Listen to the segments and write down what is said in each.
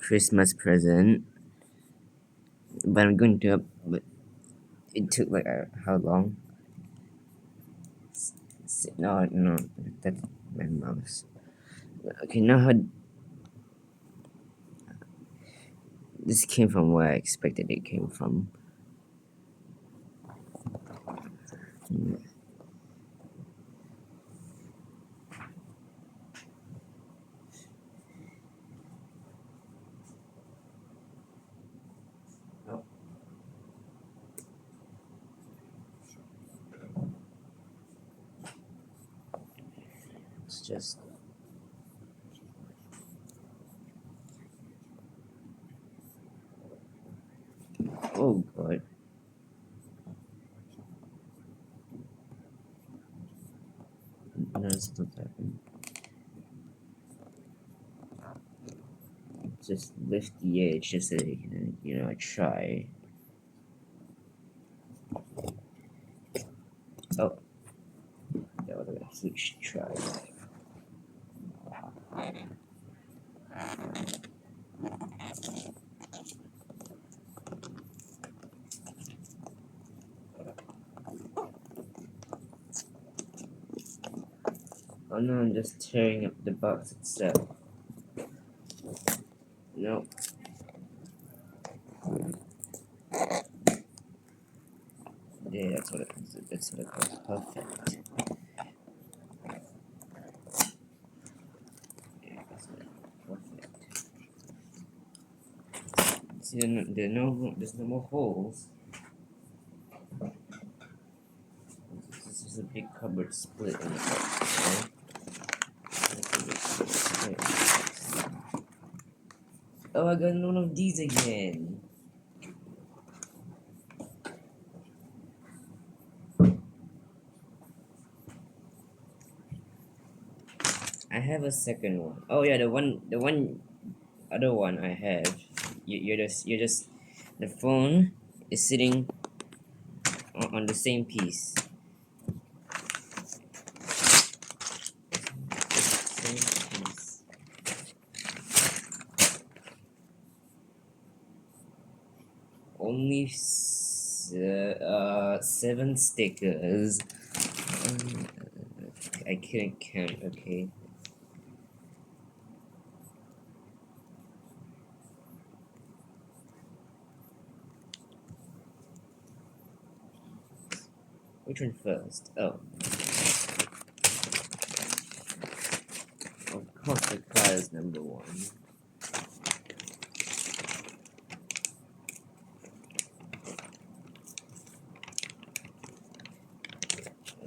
Christmas present, but I'm going to. But it took like how long? No, that's my mouse. Okay, now how this came from where I expected it came from. Oh. It's just. Oh god. No, it's not happening. Just lift the edge just so you can, try. Oh, that was a huge try. Oh no, I'm just tearing up the box itself. No. Yeah, that's what it calls. Perfect. Yeah, that's what it calls. Perfect. See, there's no more holes. This is a big cupboard split in the top. Oh, I got one of these again. I have a second one. Oh yeah, the other one I have. You're just, the phone is sitting on the same piece. Same piece. Only 7 stickers. I couldn't count. Okay. Which one first? Oh. Of course, the car is number 1.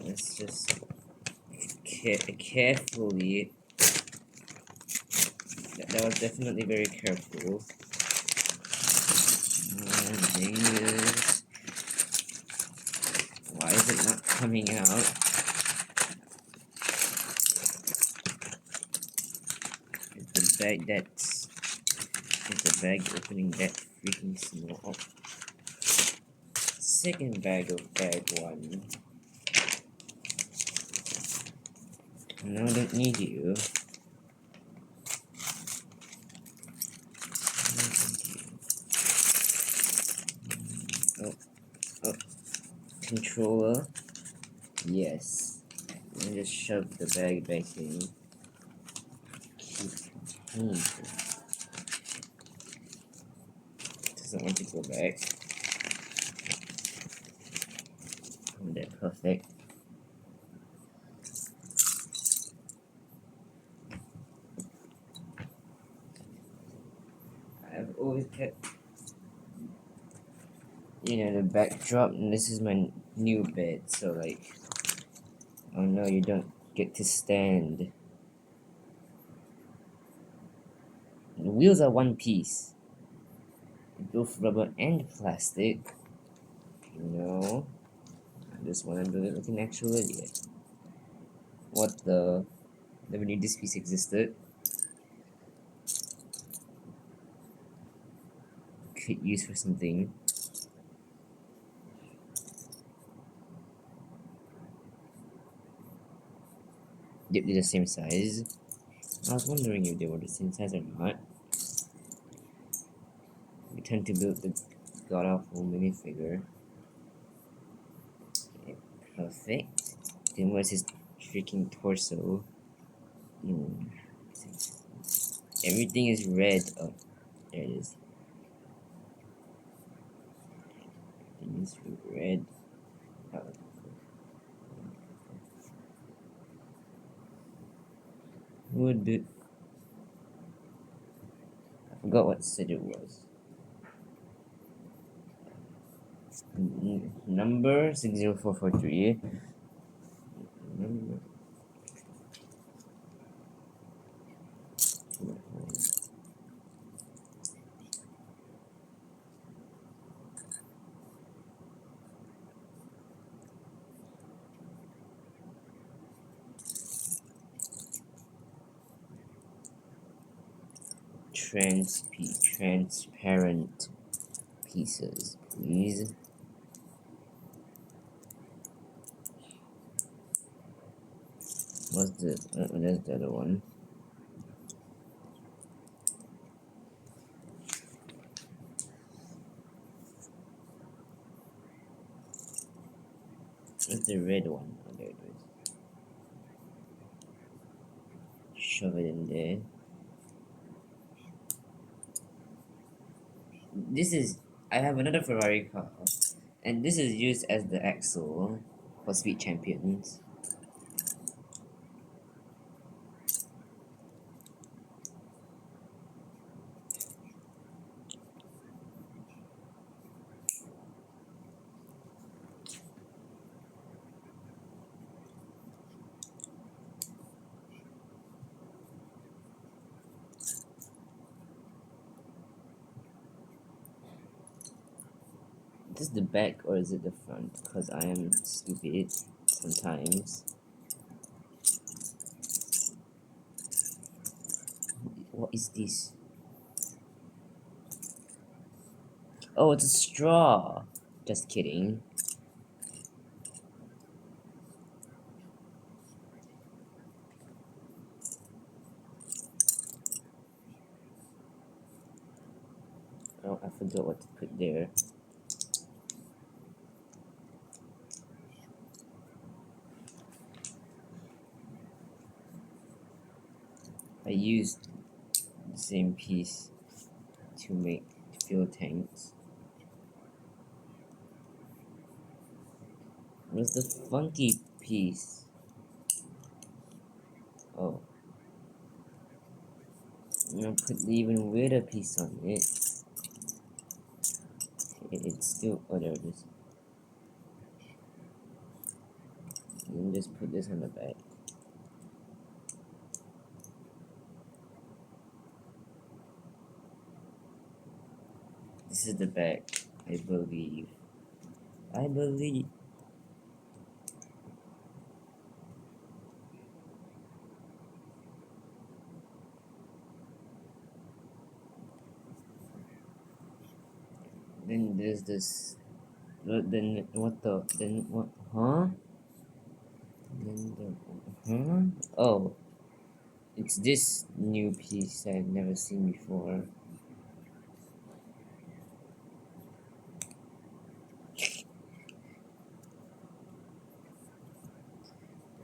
Let's just carefully. That was definitely very careful. Dang it. Why is it not coming out? Is the bag opening that freaking small? Second bag of bag 1. No, I don't need you. Oh, controller. Yes. Let me just shove the bag back in. Keep contained. Doesn't want to go back. Oh, that's perfect. I've always kept, the backdrop, and this is my new bed, so like, oh no, you don't get to stand. The wheels are one piece. Both rubber and plastic. No. This one I'm doing looking actual idiot. What the? Never knew this piece existed. Could use for something. Yep, they're the same size. I was wondering if they were the same size or not. We tend to build the god-awful minifigure. Okay, perfect. Then where's his freaking torso? Hmm. Everything is red. Oh, there it is. Everything is red. Oh. Would be. I forgot what set it was. Number 60443. Number. Transparent pieces, please. What's the there's the other one. What's the red one? Oh, there it is. Shove it in there. This is I have another Ferrari car, and this is used as the axle for Speed Champions. Is this the back or is it the front? Because I am stupid sometimes. What is this? Oh, it's a straw. Just kidding. Oh, I forgot what to put there. I used the same piece to make fuel tanks. Where's the funky piece? Oh. I'm gonna put the even weirder piece on it. It's still. Oh, there it is. And just put this on the back. This is the back, I believe. I believe. Then there's this. Then what the? Then what? Huh? Then the. Huh? Oh. It's this new piece I've never seen before.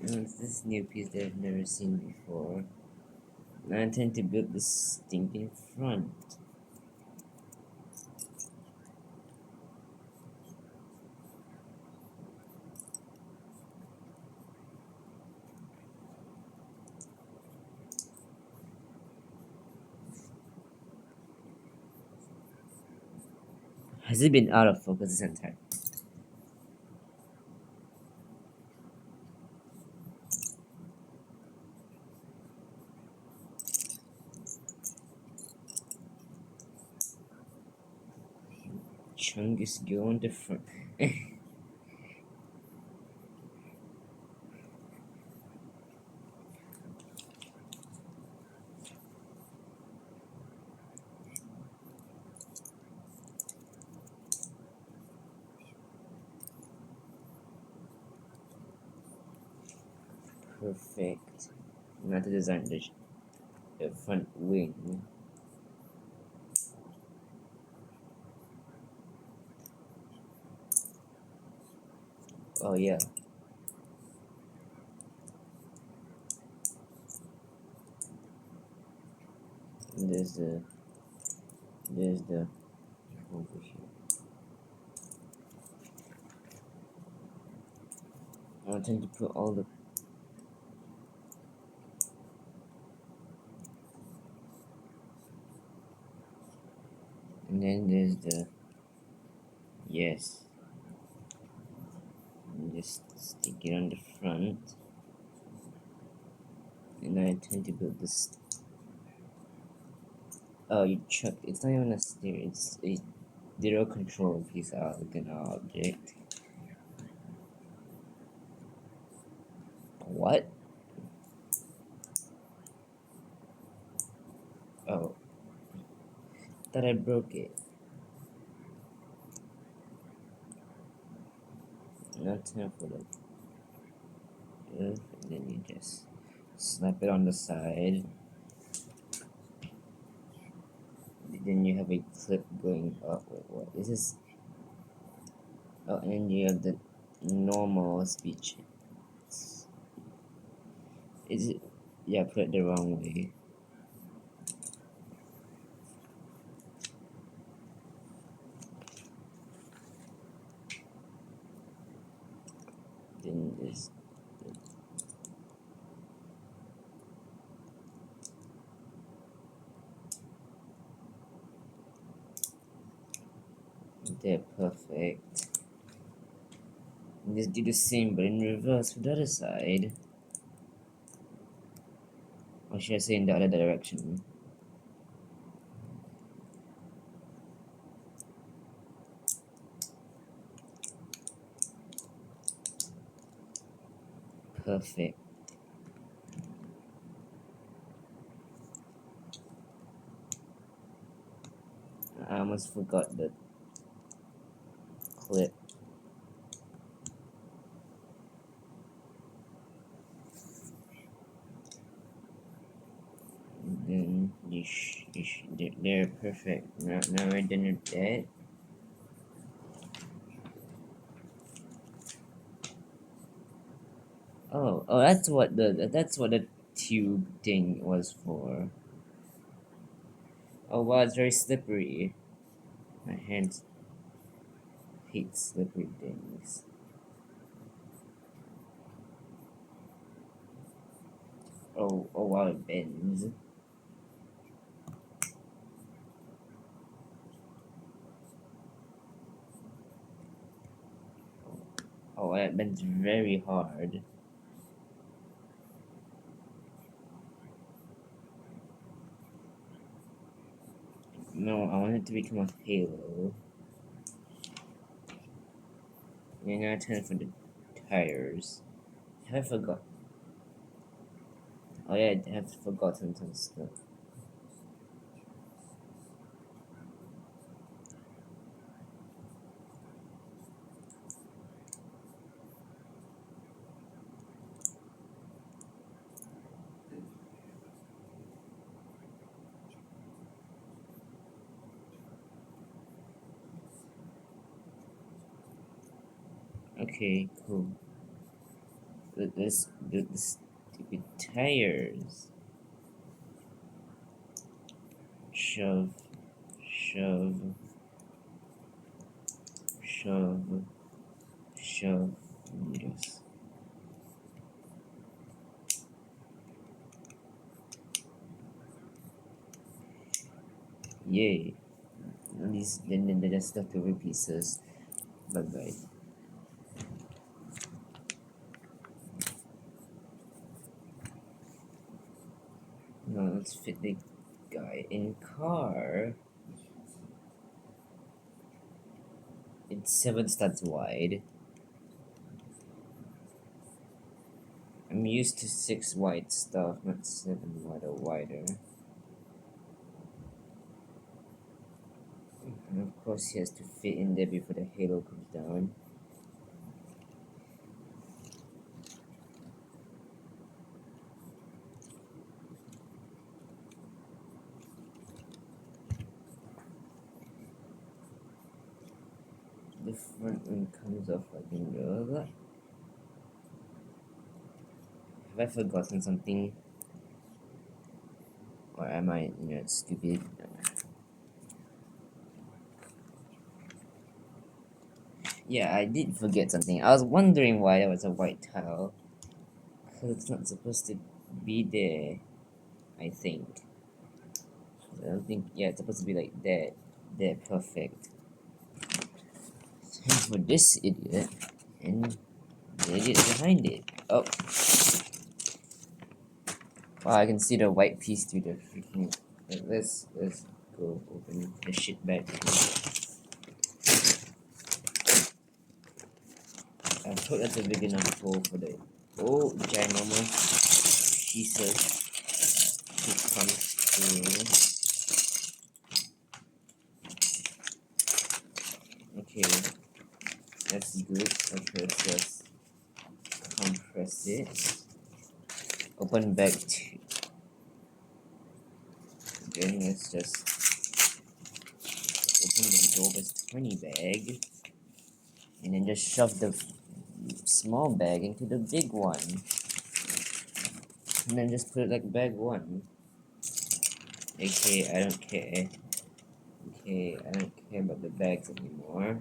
It's this new piece that I've never seen before. And I intend to build this stinking front. Has it been out of focus this entire? Chungus go on the front. Perfect. Now to design the front wing. Oh yeah. And there's the over here. I tend to put all the and then there's the yes. And just stick it on the front. And I tend to put this. Oh, you chucked. It's not even a steer. It's a zero control piece out of an object. What? Oh, thought I broke it. Not time for the. And then you just slap it on the side. Then you have a clip going up. Wait, what? Is this? Oh, and then you have the normal speech. Is it? Yeah, put it the wrong way. Then this. They're perfect. And just do the same, but in reverse for the other side. Or should I say in the other direction? Perfect. I almost forgot the clip. And then they're perfect. Now we're done with that. Oh, that's what the tube thing was for. Oh wow, it's very slippery. My hands hate slippery things. Oh wow, it bends. Oh, it bends very hard. No, I want it to become a halo. And now time for the tires. Have I forgot? Oh yeah, I have forgotten some stuff. Okay, cool. The stupid tires. Shove, shove, shove, shove. Yes. Yay. These then they're just leftover pieces. Bye bye. Now let's fit the guy in car. It's 7 studs wide. I'm used to 6 wide stuff, not 7 wide or wider. And of course he has to fit in there before the halo comes down. The front one comes off like in that. I forgotten something? Or am I, stupid? Yeah, I did forget something. I was wondering why there was a white tile. Because it's not supposed to be there, I think. I don't think, yeah, it's supposed to be like that. There, perfect. And for this idiot, and the idiot behind it. Oh. Wow, I can see the white piece through the freaking... Let's go open the shit bag. I hope that's a big enough hole for the ginormous pieces to come through. Okay, that's good. Okay, let's just compress it. Open bag 2. Then let's just open the Globus 20 bag. And then just shove the small bag into the big one. And then just put it like bag 1. Okay, I don't care. Okay, I don't care about the bags anymore.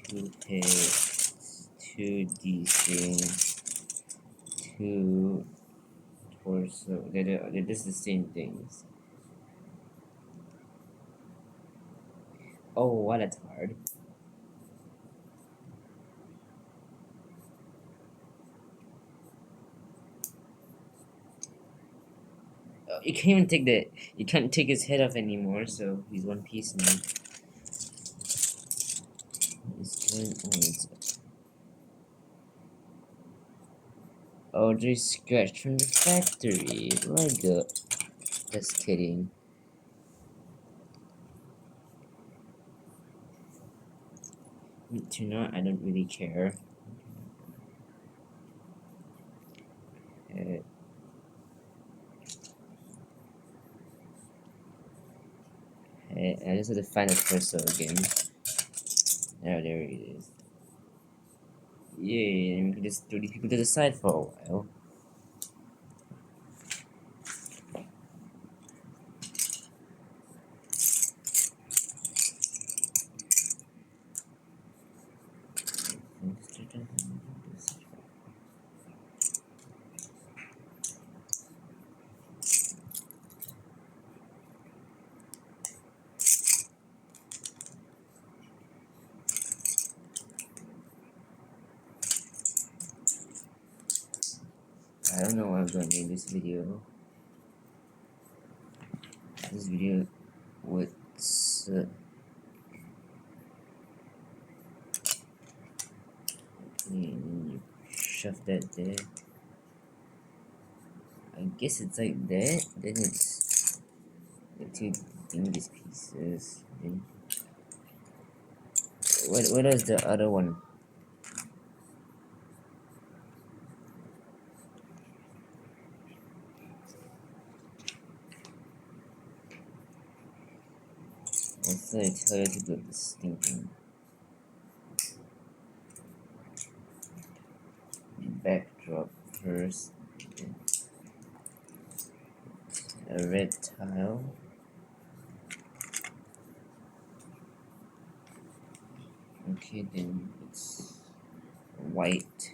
Toothpaste, 2 things, 2 torso. They're just the same things. Oh, wow, that's hard. You can't even take the. You can't take his head off anymore, so he's one piece now. What is going on? Oh, there's scratch from the factory. Lego. Just kidding. To not, I don't really care. I just have to find the torso again. Oh, there it is. Yay, and we can just throw these people to the side for a while. I don't know what I'm going to name this video. This video would shove that there. I guess it's like that. Then it's the 2 dingus pieces. Then what is the other one? What's the tell you to do this thinking? Backdrop first. A red tile. Okay, then it's white.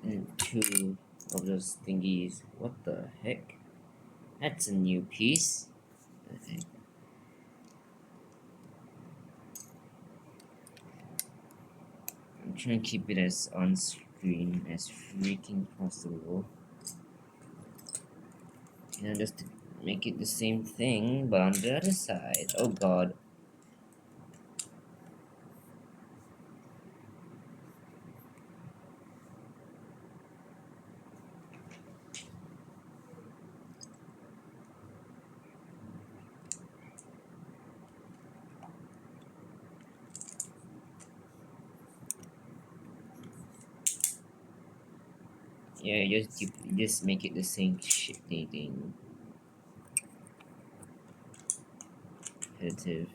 And 2 of those thingies. What the heck? That's a new piece. Okay. I'm trying to keep it as on screen as freaking possible. And just to make it the same thing, but on the other side. Oh god. Yeah, you just make it the same shit thing. Repetitive.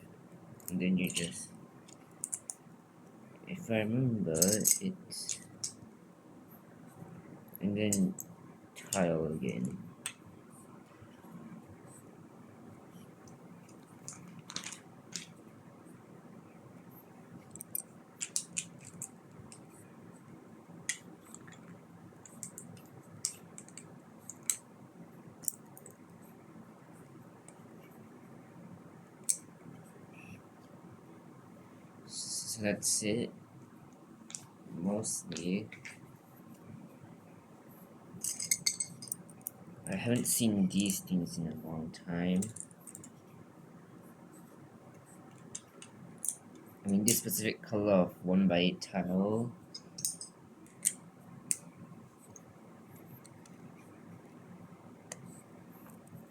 and then you just, if I remember, it's, and then tile again. So that's it, mostly. I haven't seen these things in a long time. I mean, this specific color of 1x8 tile.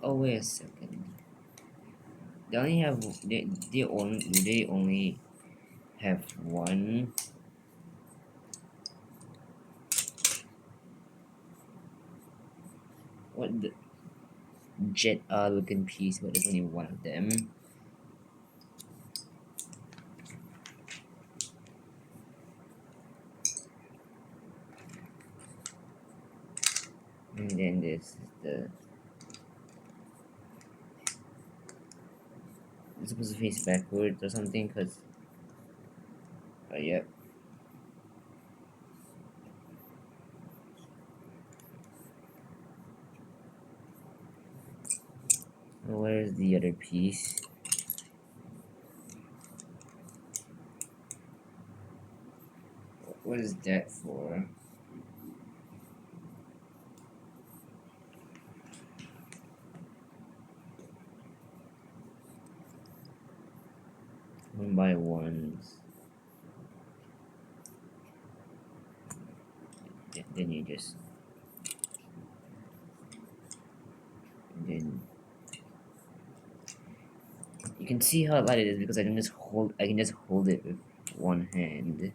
Oh, wait a second. They only have, they only have one. What the jet looking piece, but there's only one of them. And then this is the, it's supposed to face backwards or something, because yep. Where's the other piece? What is that for? One by ones. Then you just, then you can see how light it is because I can just hold it with one hand.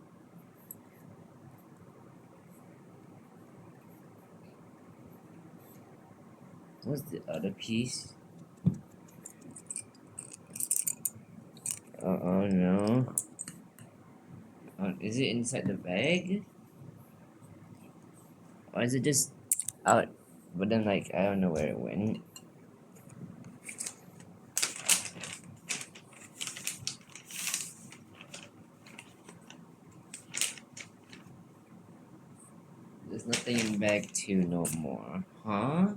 What's the other piece? Oh no. Is it inside the bag? Or is it just out? But then, like, I don't know where it went. There's nothing in bag 2 no more. Huh?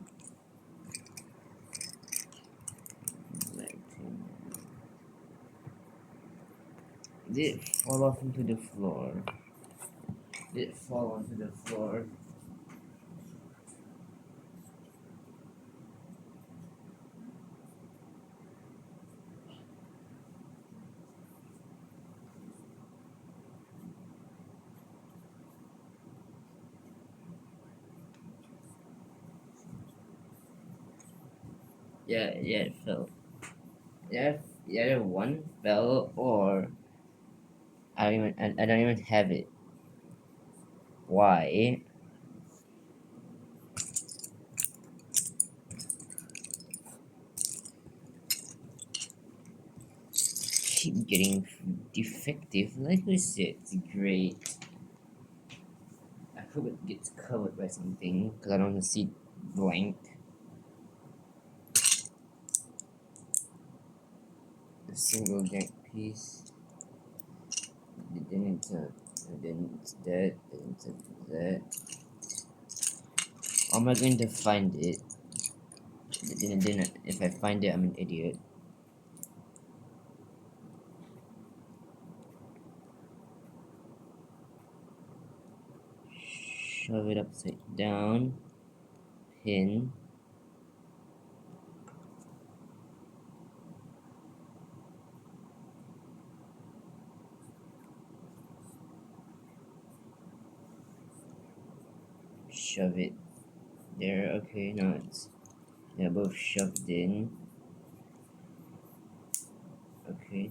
Bag 2. Did it fall off into the floor? Did it fall onto the floor? Yeah, it fell. Yeah, one fell, or I don't even have it. Why? Keep getting defective. Like I said, it's great. I hope it gets covered by something because I don't want to see blank. The single jack piece. Then it's that. Then it's that. How am I going to find it? Then if I find it, I'm an idiot. Shove it upside down. Pin. Shove it there. Okay, now they're both shoved in. Okay.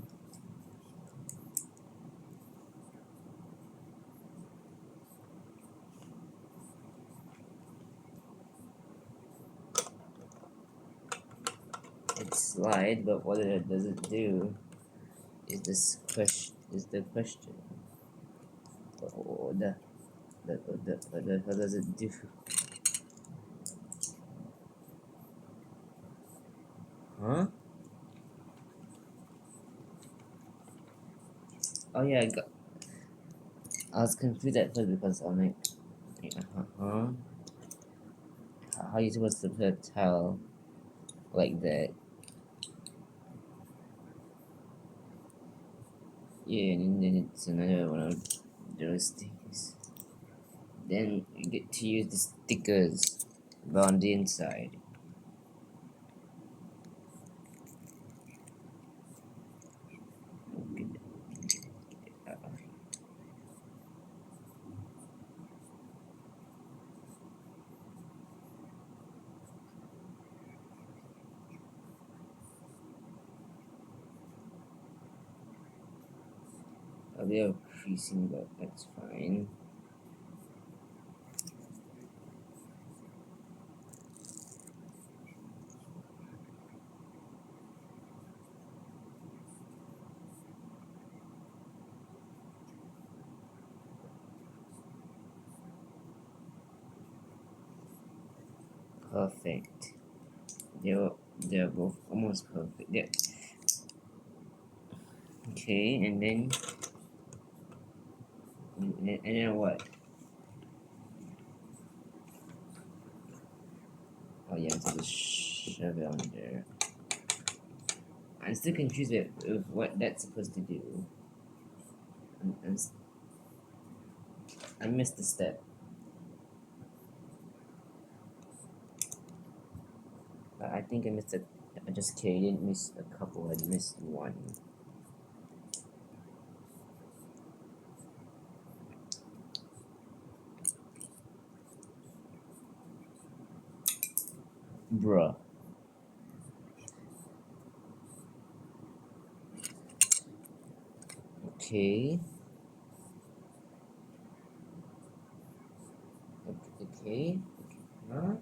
It slides, but what does it do is the question. What the hell does it do? Huh? Oh yeah, I was confused at first because I'm like, huh? How are you supposed to put a tile like that? Yeah, and then it's another one of those things. Then you get to use the stickers on the inside. A bit of creasing, but that's fine. Perfect. They're both almost perfect. Yeah. Okay, and then what? Oh yeah, so just shove it on there. I'm still confused with what that's supposed to do. I'm, I missed the step. I think I missed it. I just kidding. I didn't miss a couple. I missed one. Bruh. Okay. Okay. Huh?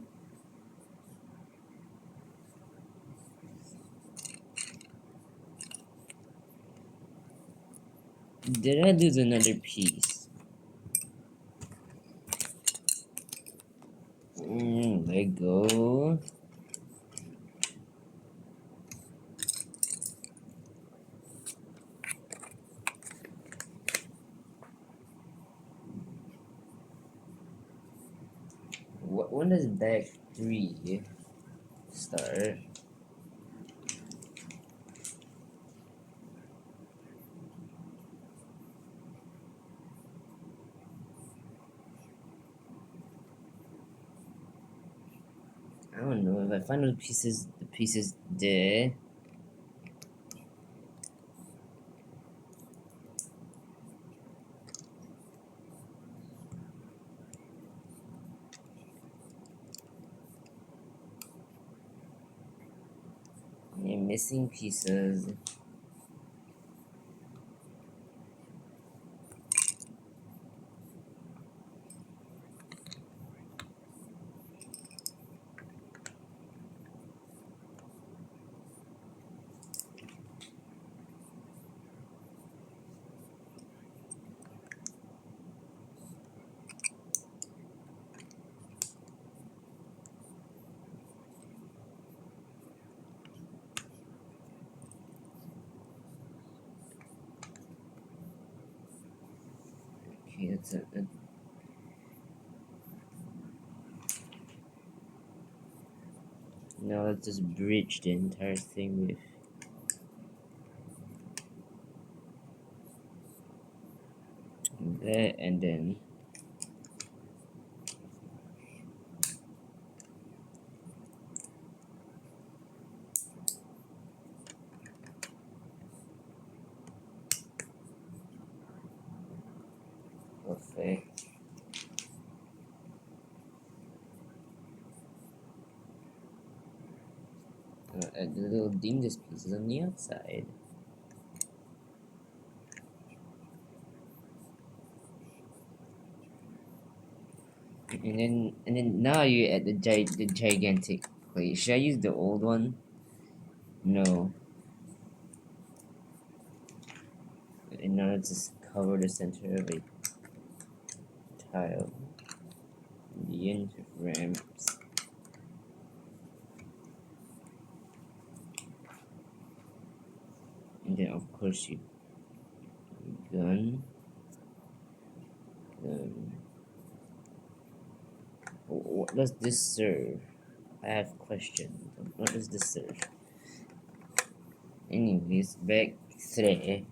Did I lose another piece? Let go. When does bag 3 start? I don't know. If I find the pieces there. You're missing pieces. Okay, that's it. Now let's just bridge the entire thing with. There and then. Perfect. Add the little dingus pieces on the outside. And then now you add the gigantic plate. Should I use the old one? No. And now let's just cover the center of a tile. The end ramps. And then of course you gun. What does this serve? I have questions. What does this serve? Anyways, back 3.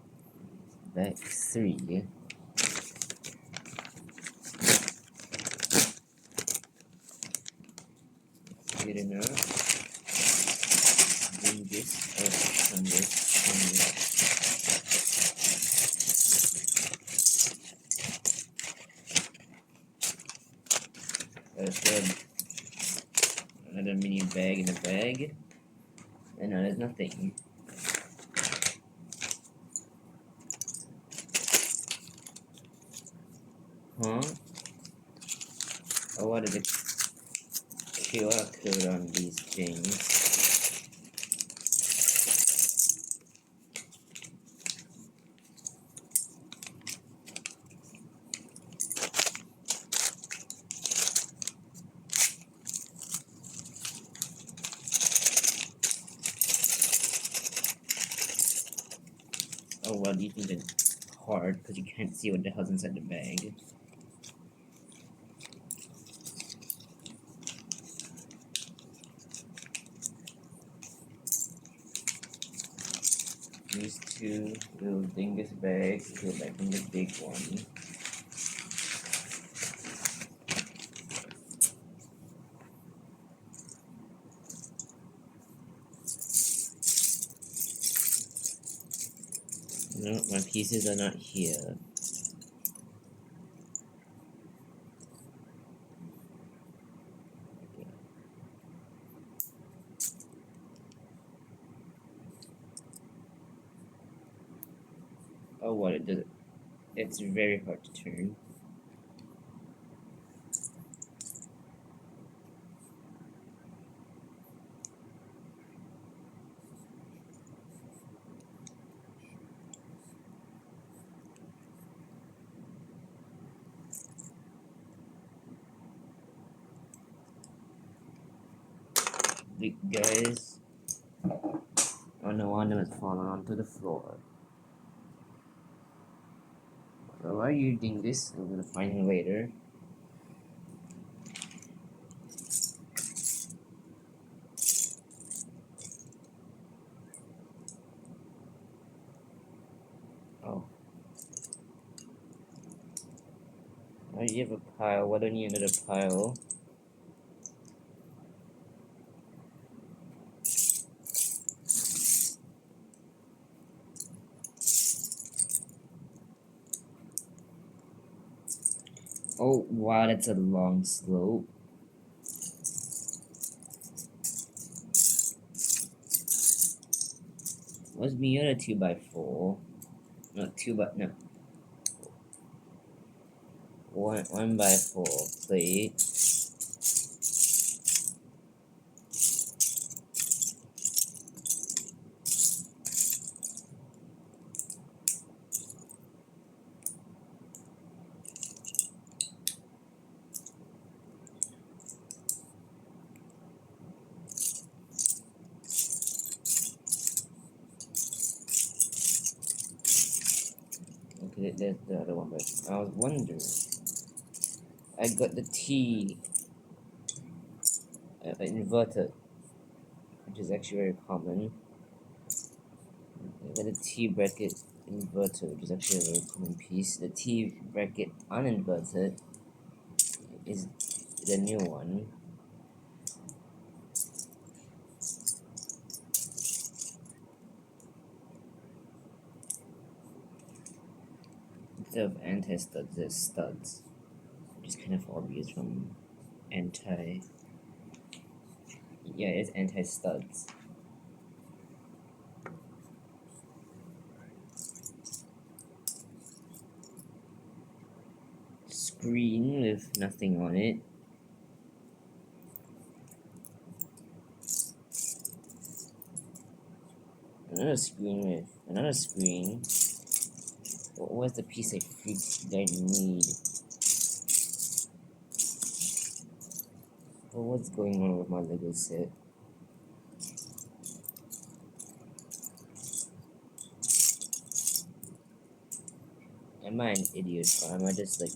Good enough. Bring this up on this. There's another mini bag in the bag. And now there's nothing. Huh? Oh, what is the QR code on these things? Oh, well, do you think it's hard because you can't see what the hell's inside the bag? These two little dingus bags go back in the big one. No, my pieces are not here. Okay. Oh, what it does? It's very hard to turn. Look, guys. Oh no, one of them has fallen onto the floor. So why are you doing this? I'm gonna find him later. Oh. Now you have a pile. Why don't you need another pile? Oh, wow, that's a long slope. What's the other 2x4? Not 2x, no. 1x4 plate. Okay, there's the other one, but I was wondering. I got the T inverted, which is actually very common. I got the T bracket inverted, which is actually a very common piece. The T bracket uninverted is the new one. Instead of anti-studs, there's studs, which is kind of obvious from anti. Yeah, it's anti-studs. Screen with nothing on it. Another screen with another screen. What's the piece I need? What's going on with my Lego set? Am I an idiot, or am I just like...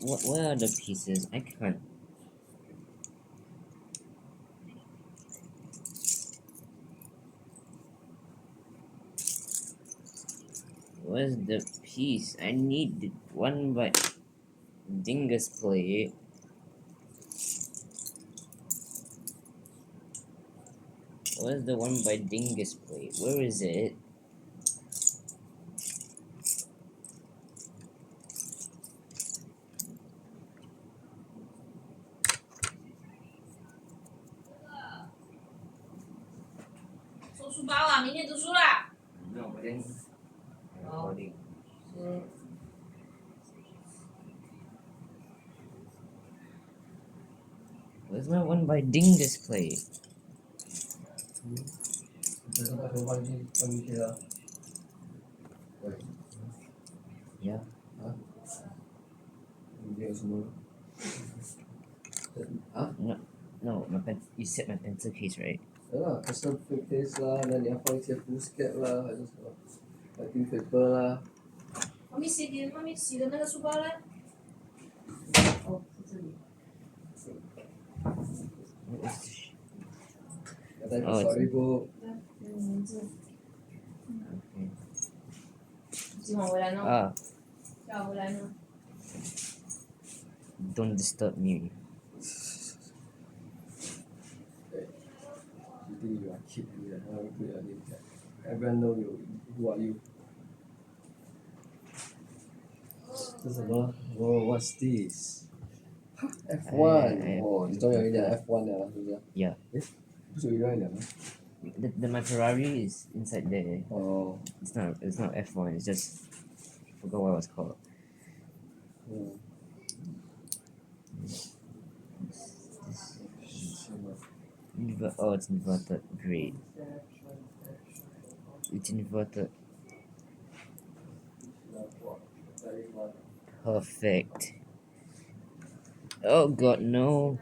What are the pieces? I can't... Where's the piece? I need the one by Dingus plate. Where's the one by Dingus plate? Where is it? No, but then... Where's my one by Dingus plate? Yeah. No, you said my pencil case, right? Custom flip case lah, then 你要放一些 foolscap 啦，还是什么 writing paper 啦。妈咪洗的那个书包呢？哦，在这里。要带个 storybook。名字。Okay. 今晚回来呢？下午回来呢Don't disturb me. You think you are kid, you are not put your name there. Everyone know you. Who are you? 这什么 ？Oh, what's this? F1 哦，你终于有一辆 F1 了，是不是 Yeah. 不是有一辆吗 My Ferrari is inside there. Oh. It's not F1. It's just... I forgot what it was called. It's inverted. Great. It's inverted. Perfect. Oh god, no.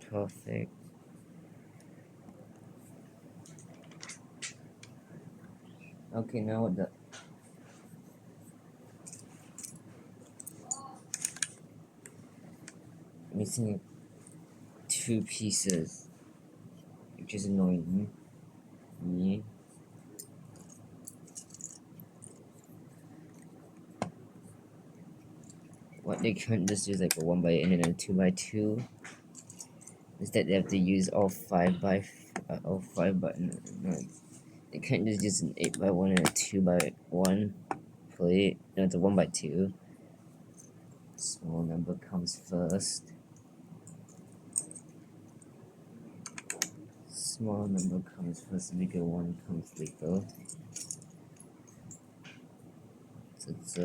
Perfect. Okay, now what the... Missing 2 pieces, which is annoying me. What, they can't just use like a 1x8 and then a 2x2? Instead they have to use all 5 by no, they can't just use an 8x1 and a 2x1 plate. No, it's a 1x2. Small number comes first. Small number comes first, bigger one comes later. So it's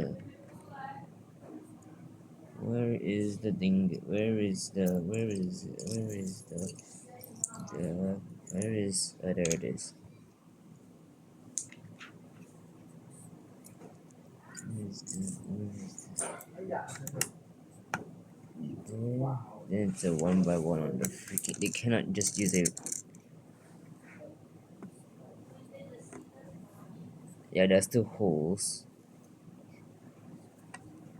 where is the thing? Oh, there it is. Then it's a 1x1 on the freaking... They cannot just use a... Yeah, there's 2 holes.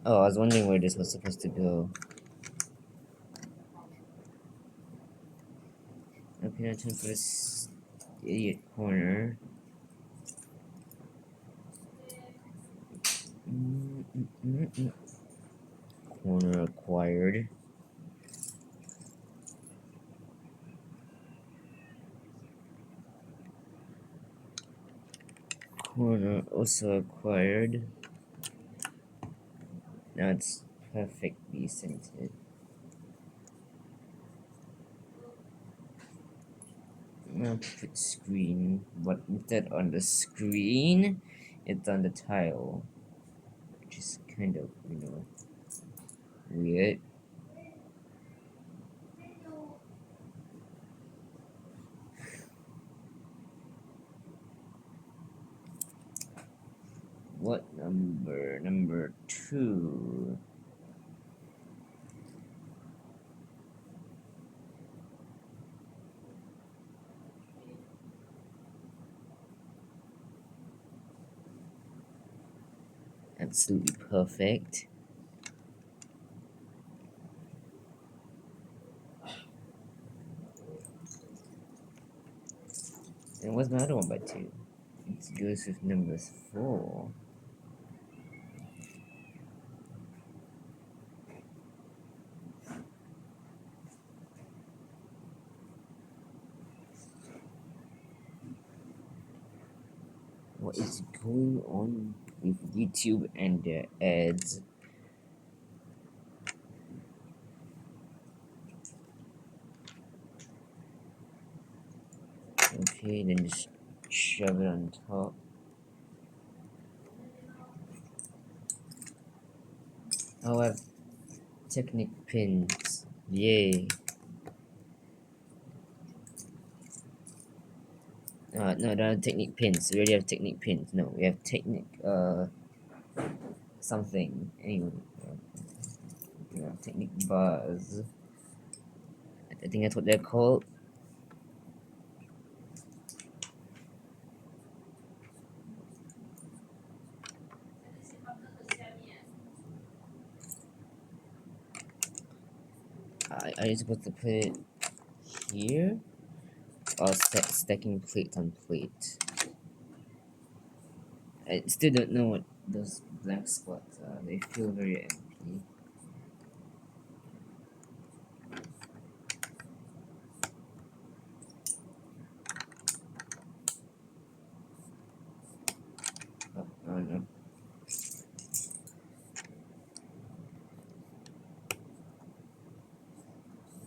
Oh, I was wondering where this was supposed to go. Okay, now time for this idiot corner. Corner acquired. Corner also acquired. Now it's perfectly centered. Now put screen, but instead on the screen it's on the tile, which is kind of, weird. What number? Number 2. Absolutely perfect. And what's my other one by 2? It goes with number 4. What is going on with YouTube and their ads? Okay, then just shove it on top. Oh, I have Technic pins. Yay. No, don't have Technic pins. We already have Technic pins. No, we have Technic, something. Anyway, Technic bars. I think that's what they're called. Are you supposed to put it here? Or stacking plate on plate? I still don't know what those blank spots are. They feel very empty. Oh no.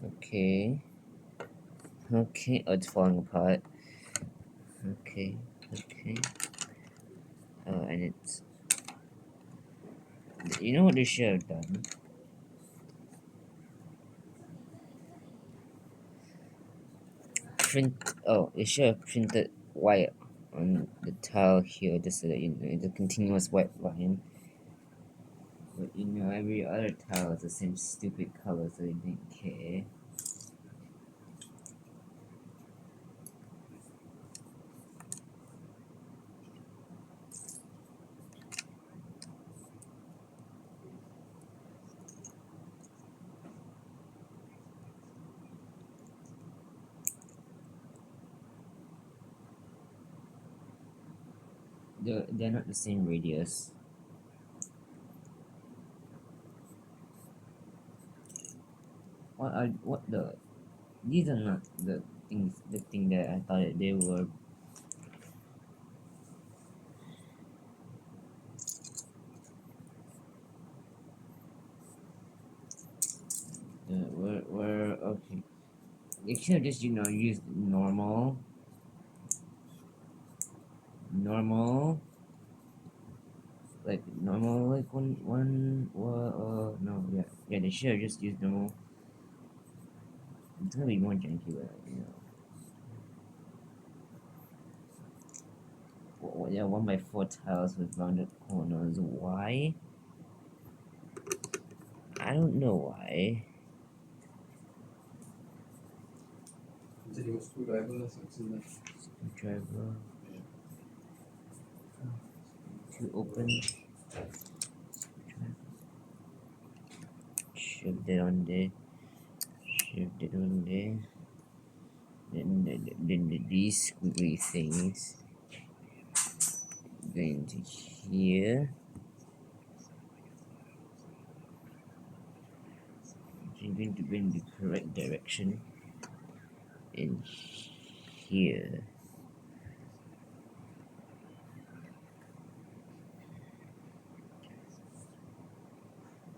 Okay. Okay. Oh, it's falling apart. Okay. Okay. Oh, and it's. You know what they should have done? They should have printed white on the tile here just so that it's a continuous white line. But every other tile is the same stupid color, so they didn't care. They're not the same radius. What the? These are not the thing that I thought they were. We're okay. You should have just used normal. Like normal, like no, yeah, they should have just used normal. It's gonna be more janky, but yeah, 1x4 tiles with rounded corners. Why? I don't know why. Jadi yung screwdriver lah sebenarnya. Screwdriver to open. Shove it on there. Then these squiggly things go into here. I'm going to go in the correct direction in here.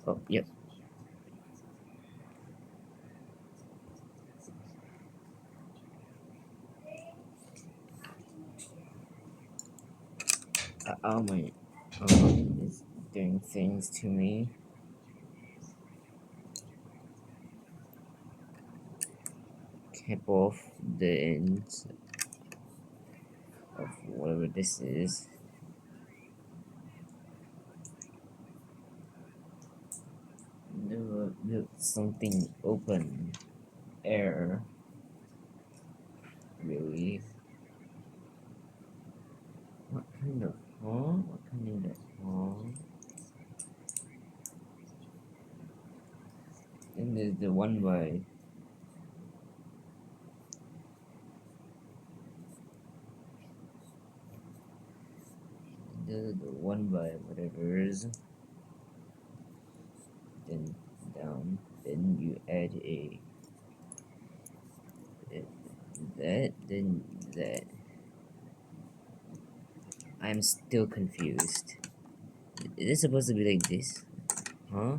Oh, yep. Now my arm is doing things to me. Cap off the ends of whatever this is. Never built something open air. Really? What kind of What kind of And there's the one by the one by whatever's. Then down. Then you add that. Then that. I'm still confused. Is it supposed to be like this? Huh?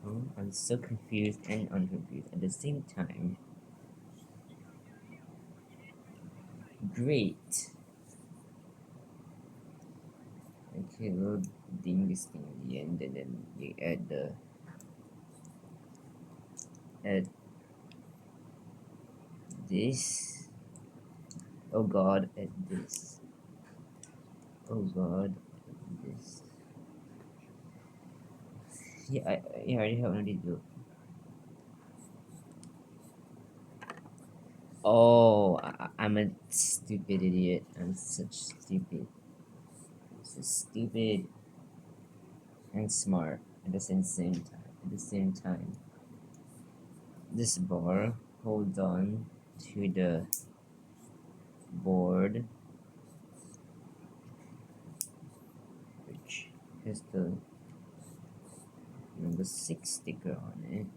Huh? I'm so confused and unconfused at the same time. Great. Okay, loading this thing at the end, and then you add this. Oh god, add this. Oh god, this. Yeah, I already have already do. Oh, I'm a stupid idiot. I'm such stupid. I'm so stupid and smart at the same time. At the same time, this bar holds on to the board, which has the number 6 sticker on it.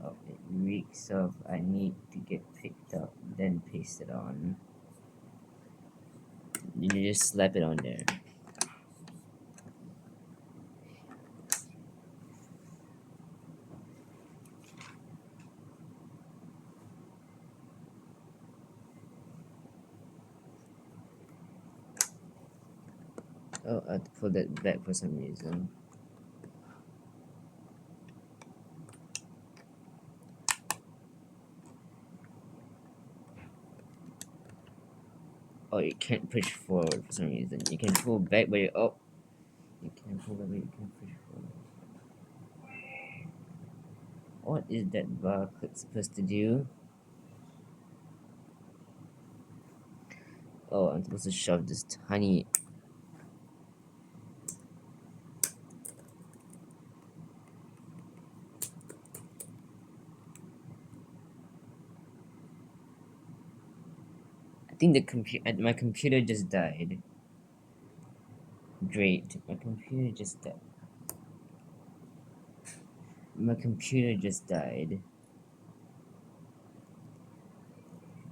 Oh, it reeks of I need to get picked up, then paste it on. You just slap it on there. Oh, I had to pull that back for some reason. Oh, you can't push forward for some reason. You can pull back, but you can pull back, but you can push forward. What is that bar clip supposed to do? Oh, I'm supposed to shove this tiny. I think my computer just died. Great, my computer just died. My computer just died.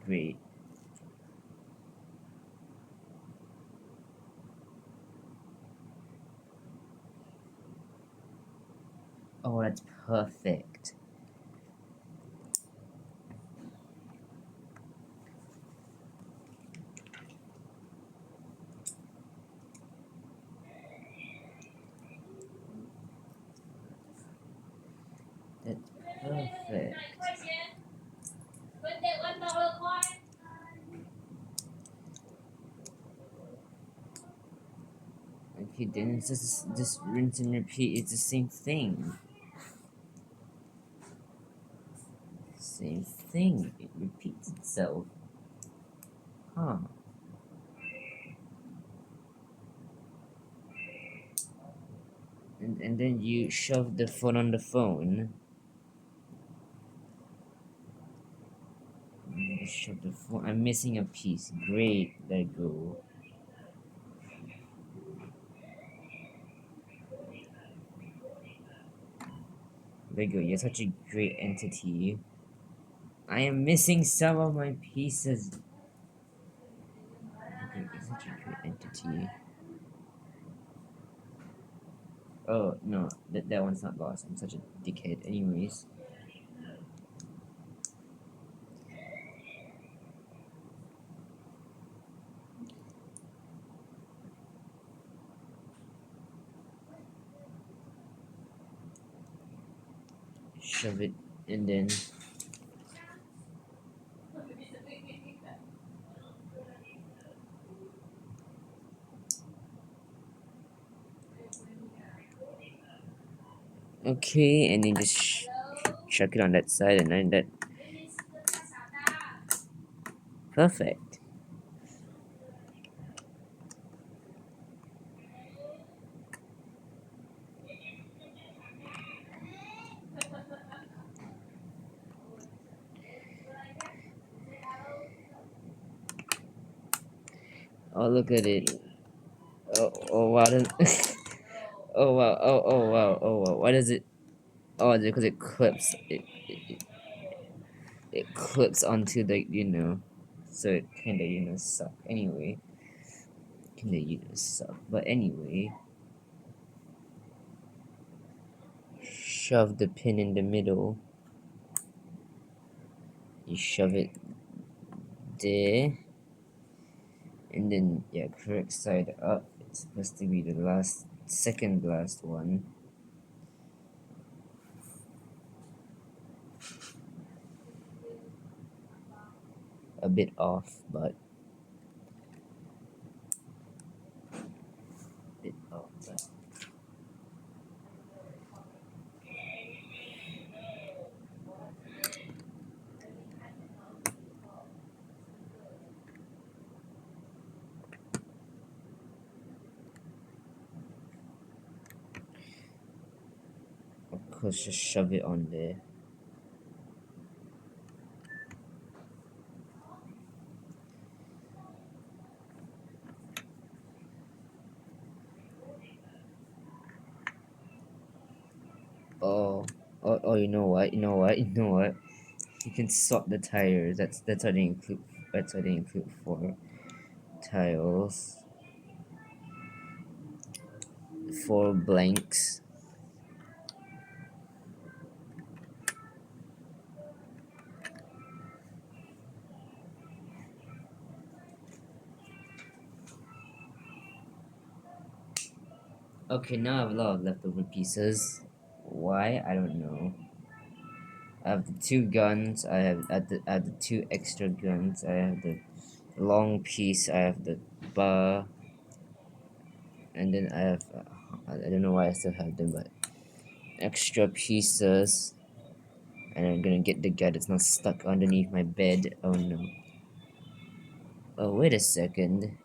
Great. Oh, that's perfect. That's perfect. Okay, then it's just rinse and repeat. It's the same thing. Same thing. It repeats itself. Huh. And then you shove the phone on the phone. You shove the phone. I'm missing a piece. Great. Let it go. Lego, you're such a great entity. I am missing some of my pieces. Lego, you're such a great entity. Oh, no, that one's not lost. I'm such a dickhead. Anyways. shove it, and then okay, and then just chuck it on that side, and then that perfect. Oh, look at it. Oh wow. Oh wow. Oh wow. Oh wow. Why does it? Oh, because it clips. It clips onto the, so it kinda, suck. Anyway, kinda, suck. But anyway, shove the pin in the middle. You shove it there, and then yeah, correct side up. It's supposed to be the second last one. A bit off, but bit off. But of course, just shove it on there. Oh, you know what? You can swap the tires. That's what they include. That's what they include for tiles. For blanks. Okay, now I have a lot of leftover pieces. Why? I don't know. I have the two guns. I have the two extra guns. I have the long piece. I have the bar, and then I have. I don't know why I still have them, but extra pieces. And I'm gonna get the guy that's not stuck underneath my bed. Oh no. Oh, wait a second.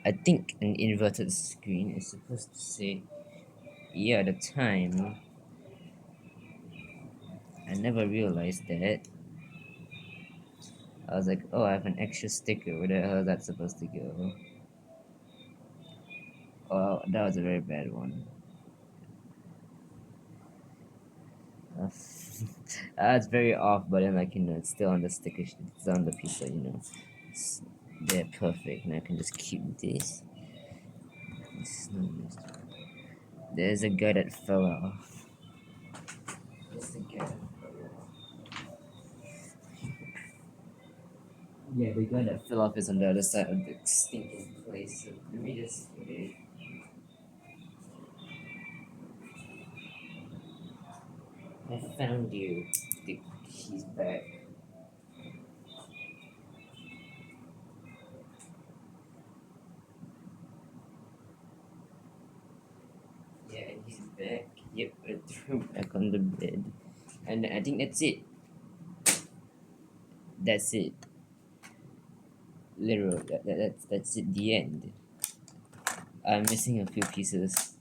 I think an inverted screen is supposed to say, yeah, the time. I never realized that. I was like, oh, I have an extra sticker. Where the hell is that supposed to go? Oh, that was a very bad one. Uh, that's very off, but then, like, it's still on the sticker. It's on the piece, so, it's, they're perfect. And I can just keep this. There's a guy that fell off. There's the guy that fell off. Yeah, the guy that fell off is on the other side of the stinking place. So let me just put it. I found you. He's back. Yeah, and he's back. Yep, I threw him back on the bed. And I think that's it. That's it. Literal. That's it. The end. I'm missing a few pieces.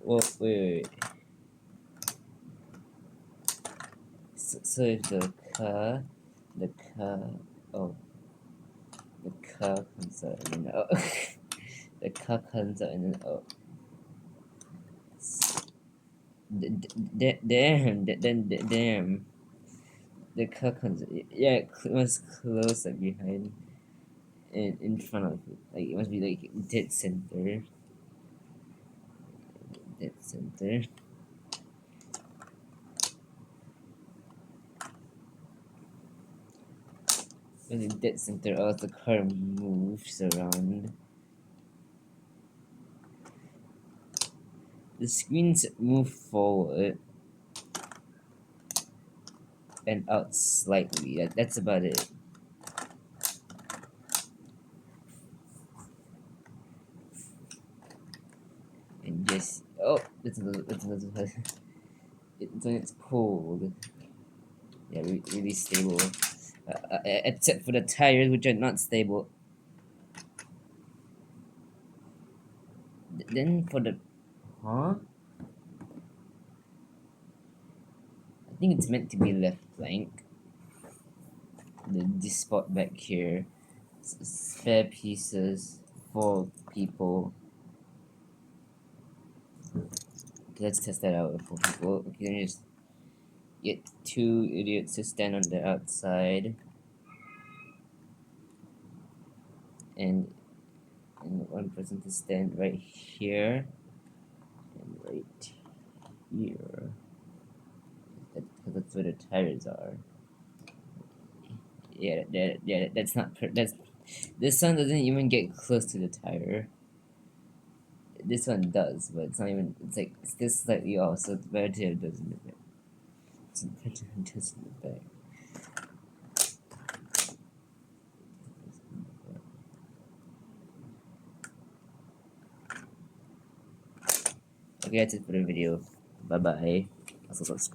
Whoa, wait. So if the car, oh, the car comes out and then, oh, the car comes out and then, oh. Damn. The car comes. Yeah, it must close like behind, in front of it. Like it must be like dead center. Dead center. When in dead center, or else the car moves around. the screens move forward and out slightly. That's about it. And just it's a little it's when it's pulled. Yeah, really stable. Except for the tires, which are not stable. Then for the huh? I think it's meant to be left flank. This spot back here, spare pieces for people. Okay, let's test that out for people. Okay, then just get two idiots to stand on the outside, and one person to stand right here and right here. That's where the tires are. Yeah, that's not that's this one doesn't even get close to the tire. This one does, but it's not even. It's like it's just slightly off, so it's better to have those in the back. It's better to have those in the back. Okay, that's it for the video. Bye bye. Also subscribe.